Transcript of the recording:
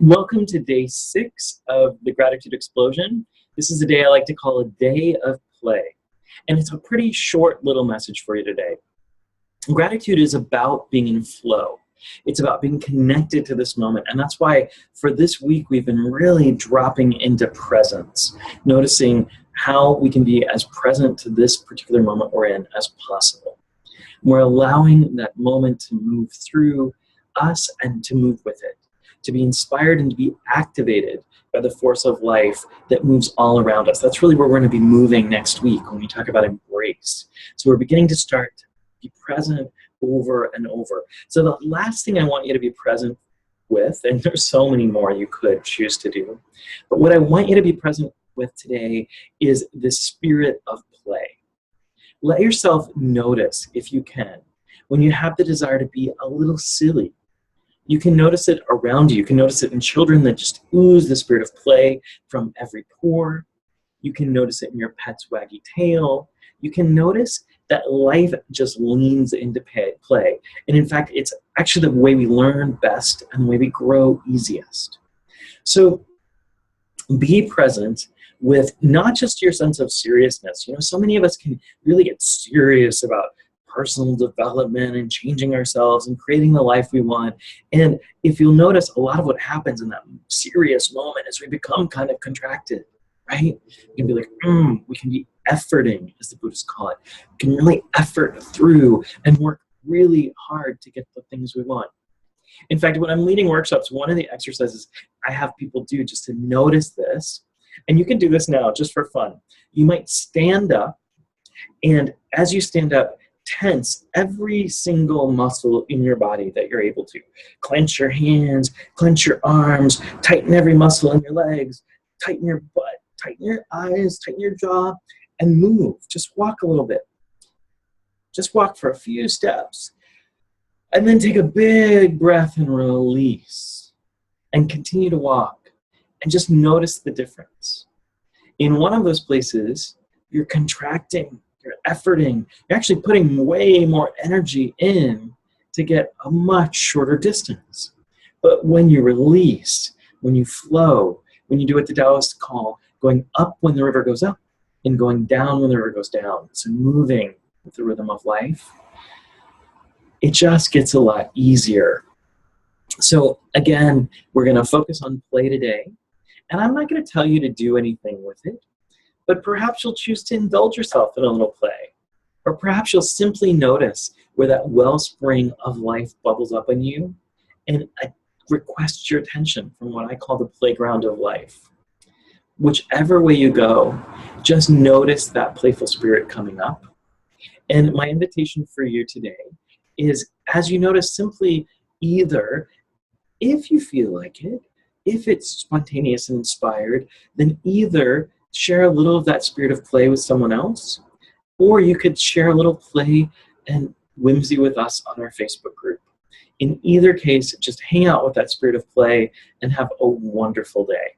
Welcome to day 6 of the Gratitude Explosion. This is a day I like to call a day of play. And it's a pretty short little message for you today. Gratitude is about being in flow. It's about being connected to this moment. And that's why for this week, we've been really dropping into presence, noticing how we can be as present to this particular moment we're in as possible. We're allowing that moment to move through us and to move with it, to be inspired and to be activated by the force of life that moves all around us. That's really where we're going to be moving next week when we talk about embrace. So we're beginning to start to be present over and over. So the last thing I want you to be present with, and there's so many more you could choose to do, but what I want you to be present with today is the spirit of play. Let yourself notice, if you can, when you have the desire to be a little silly. You can notice it around you. You can notice it in children that just ooze the spirit of play from every pore. You can notice it in your pet's waggy tail. You can notice that life just leans into play. And in fact, it's actually the way we learn best and the way we grow easiest. So be present with not just your sense of seriousness. You know, so many of us can really get serious about personal development and changing ourselves and creating the life we want. And if you'll notice, a lot of what happens in that serious moment is we become kind of contracted, right? We can be like, we can be efforting, as the Buddhists call it. We can really effort through and work really hard to get the things we want. In fact, when I'm leading workshops, one of the exercises I have people do just to notice this, and you can do this now just for fun. You might stand up, and as you stand up, tense every single muscle in your body that you're able to. Clench your hands, clench your arms, tighten every muscle in your legs, tighten your butt, tighten your eyes, tighten your jaw, and move. Just walk a little bit. Just walk for a few steps. And then take a big breath and release. And continue to walk. And just notice the difference. In one of those places, you're contracting, you're efforting, you're actually putting way more energy in to get a much shorter distance. But when you release, when you flow, when you do what the Taoists call going up when the river goes up and going down when the river goes down, so moving with the rhythm of life, it just gets a lot easier. So again, we're going to focus on play today, and I'm not going to tell you to do anything with it. But perhaps you'll choose to indulge yourself in a little play. Or perhaps you'll simply notice where that wellspring of life bubbles up in you and requests your attention from what I call the playground of life. Whichever way you go, just notice that playful spirit coming up. And my invitation for you today is, as you notice, simply either, if you feel like it, if it's spontaneous and inspired, then either share a little of that spirit of play with someone else, or you could share a little play and whimsy with us on our Facebook group. In either case, just hang out with that spirit of play and have a wonderful day.